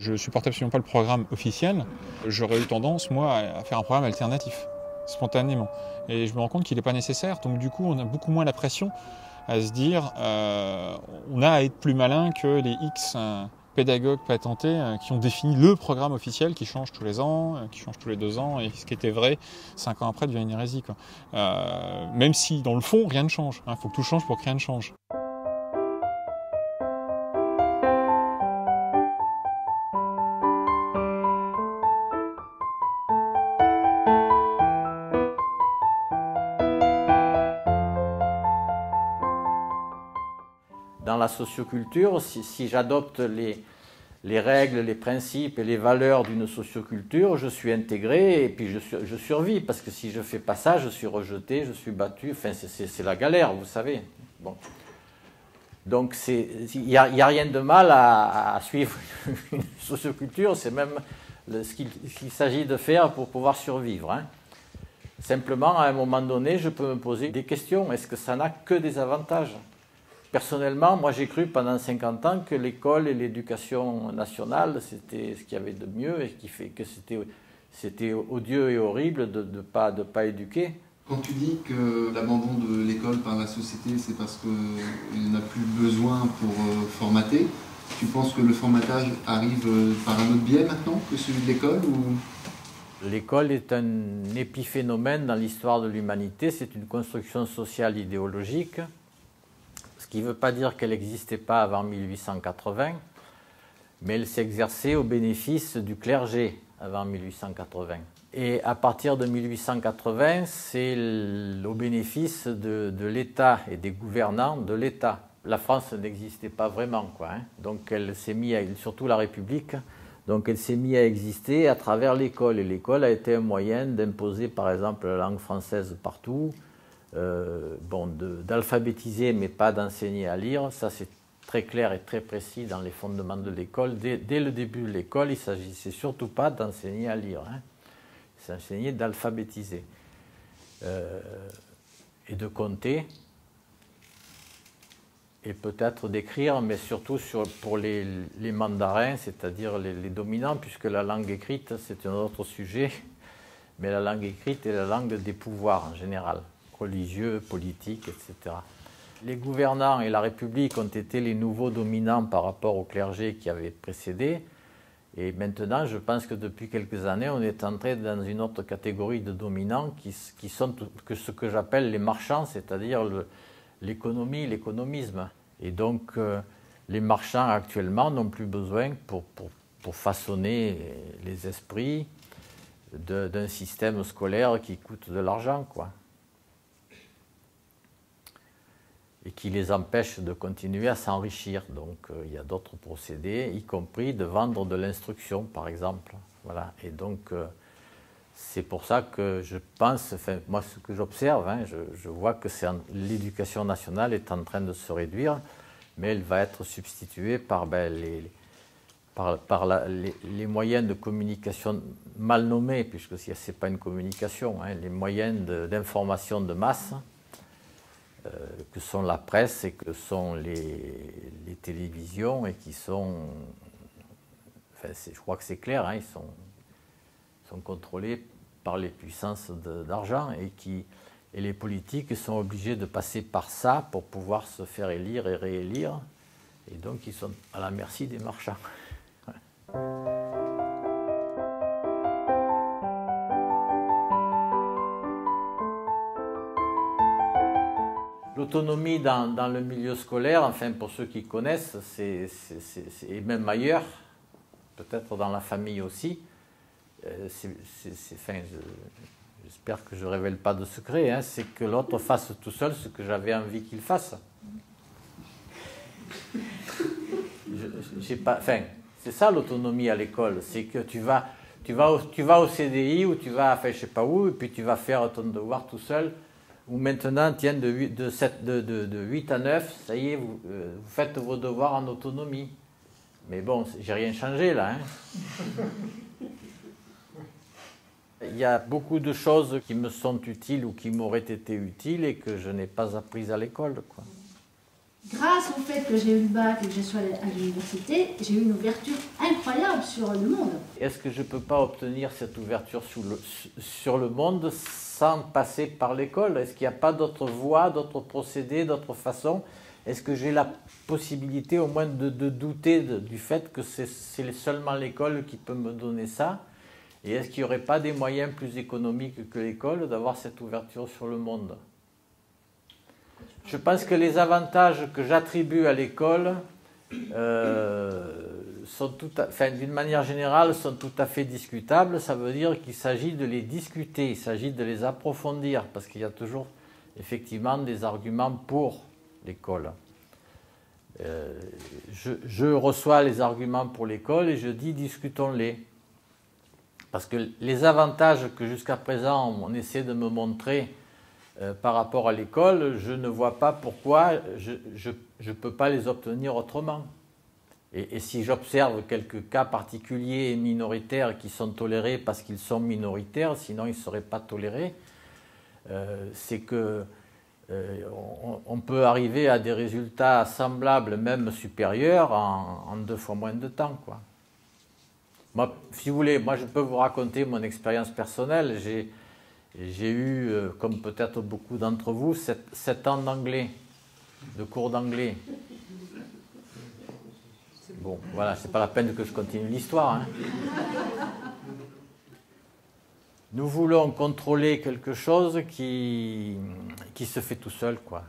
Je supporte absolument pas le programme officiel. J'aurais eu tendance, moi, à faire un programme alternatif, spontanément. Et je me rends compte qu'il n'est pas nécessaire. Donc du coup, on a beaucoup moins la pression à se dire on a à être plus malin que les X pédagogues patentés qui ont défini le programme officiel qui change tous les ans, qui change tous les 2 ans, et ce qui était vrai 5 ans après devient une hérésie, quoi. Même si dans le fond, rien ne change. Il faut que tout change pour que rien ne change. Dans la socioculture, si j'adopte les règles, les principes et les valeurs d'une socioculture, je suis intégré et puis je survis. Parce que si je ne fais pas ça, je suis rejeté, je suis battu. Enfin, c'est la galère, vous savez. Bon. Donc, il n'y a rien de mal à suivre une socioculture. C'est même ce qu'il s'agit de faire pour pouvoir survivre, hein. Simplement, à un moment donné, je peux me poser des questions. Est-ce que ça n'a que des avantages ? Personnellement, moi j'ai cru pendant 50 ans que l'école et l'éducation nationale, c'était ce qu'il y avait de mieux et qui fait que c'était odieux et horrible de ne pas éduquer. Quand tu dis que l'abandon de l'école par la société, c'est parce qu'il n'a plus besoin pour formater, tu penses que le formatage arrive par un autre biais maintenant que celui de l'école ou... L'école est un épiphénomène dans l'histoire de l'humanité, c'est une construction sociale idéologique. Ce qui ne veut pas dire qu'elle n'existait pas avant 1880, mais elle s'est exercée au bénéfice du clergé avant 1880. Et à partir de 1880, c'est au bénéfice de l'État et des gouvernants de l'État. La France n'existait pas vraiment, quoi, hein. Donc elle s'est mise, surtout la République, donc elle s'est mise à exister à travers l'école. Et l'école a été un moyen d'imposer, par exemple, la langue française partout. D'alphabétiser mais pas d'enseigner à lire, ça c'est très clair et très précis dans les fondements de l'école. Dès le début de l'école, il ne s'agissait surtout pas d'enseigner à lire, hein. Il s'enseignait d'alphabétiser et de compter et peut-être d'écrire, mais surtout pour les mandarins, c'est-à-dire les dominants, puisque la langue écrite c'est un autre sujet, mais la langue écrite est la langue des pouvoirs en général, religieux, politiques, etc. Les gouvernants et la République ont été les nouveaux dominants par rapport au clergé qui avait précédé. Et maintenant, je pense que depuis quelques années, on est entré dans une autre catégorie de dominants qui sont ce que j'appelle les marchands, c'est-à-dire l'économie, l'économisme. Et donc, les marchands actuellement n'ont plus besoin pour façonner les esprits d'un système scolaire qui coûte de l'argent, quoi. Et qui les empêche de continuer à s'enrichir. Donc il y a d'autres procédés, y compris de vendre de l'instruction, par exemple. Voilà. Et donc c'est pour ça que je pense, enfin moi ce que j'observe, hein, je vois que l'éducation nationale est en train de se réduire, mais elle va être substituée par les moyens de communication mal nommés, puisque ce n'est pas une communication, hein, les moyens d'information de masse, que sont la presse et que sont les télévisions et qui sont, enfin, je crois que c'est clair, hein, ils sont contrôlés par les puissances d'argent et les politiques sont obligés de passer par ça pour pouvoir se faire élire et réélire, et donc ils sont à la merci des marchands. L'autonomie dans le milieu scolaire, enfin pour ceux qui connaissent, et même ailleurs, peut-être dans la famille aussi, j'espère que je ne révèle pas de secret, hein, c'est que l'autre fasse tout seul ce que j'avais envie qu'il fasse. C'est ça l'autonomie à l'école, c'est que tu vas au CDI ou tu vas, enfin, je ne sais pas où, et puis tu vas faire ton devoir tout seul. Ou maintenant, tiens, de 8 à 9, ça y est, vous faites vos devoirs en autonomie. Mais bon, j'ai rien changé là, hein. Il y a beaucoup de choses qui me sont utiles ou qui m'auraient été utiles et que je n'ai pas apprises à l'école, quoi. grâce au fait que j'ai eu le bac et que je sois à l'université, j'ai eu une ouverture incroyable sur le monde. Est-ce que je ne peux pas obtenir cette ouverture sur le monde sans passer par l'école? Est-ce qu'il n'y a pas d'autres voies, d'autres procédés, d'autres façons? Est-ce que j'ai la possibilité au moins de douter du fait que c'est seulement l'école qui peut me donner ça? Et est-ce qu'il n'y aurait pas des moyens plus économiques que l'école d'avoir cette ouverture sur le monde? Je pense que les avantages que j'attribue à l'école d'une manière générale, sont tout à fait discutables. Ça veut dire qu'il s'agit de les discuter, il s'agit de les approfondir, parce qu'il y a toujours effectivement des arguments pour l'école. Je reçois les arguments pour l'école et je dis discutons-les. Parce que les avantages que jusqu'à présent on essaie de me montrer par rapport à l'école, je ne vois pas pourquoi je ne peux pas les obtenir autrement. Et si j'observe quelques cas particuliers et minoritaires qui sont tolérés parce qu'ils sont minoritaires, sinon ils ne seraient pas tolérés, c'est que on peut arriver à des résultats semblables, même supérieurs, en 2 fois moins de temps, quoi. Moi, si vous voulez, moi je peux vous raconter mon expérience personnelle. J'ai eu, comme peut-être beaucoup d'entre vous, 7 ans d'anglais, de cours d'anglais. Bon, voilà, c'est pas la peine que je continue l'histoire, hein. Nous voulons contrôler quelque chose qui se fait tout seul, quoi.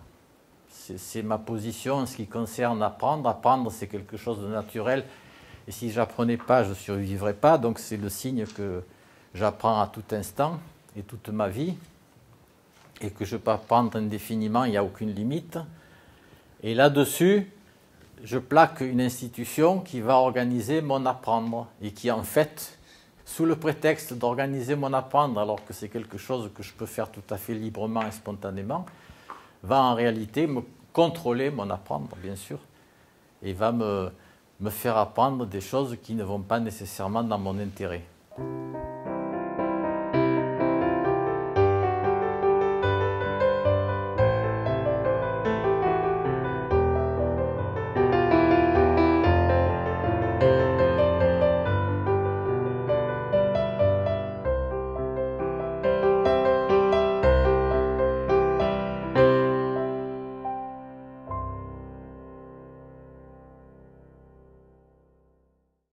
C'est ma position en ce qui concerne apprendre. Apprendre, c'est quelque chose de naturel. Et si j'apprenais pas, je ne survivrais pas. Donc c'est le signe que j'apprends à tout instant et toute ma vie. Et que je peux apprendre indéfiniment, il n'y a aucune limite. Et là-dessus, je plaque une institution qui va organiser mon apprendre. Et qui en fait, sous le prétexte d'organiser mon apprendre, alors que c'est quelque chose que je peux faire tout à fait librement et spontanément, va en réalité me contrôler mon apprendre, bien sûr. Et va me faire apprendre des choses qui ne vont pas nécessairement dans mon intérêt.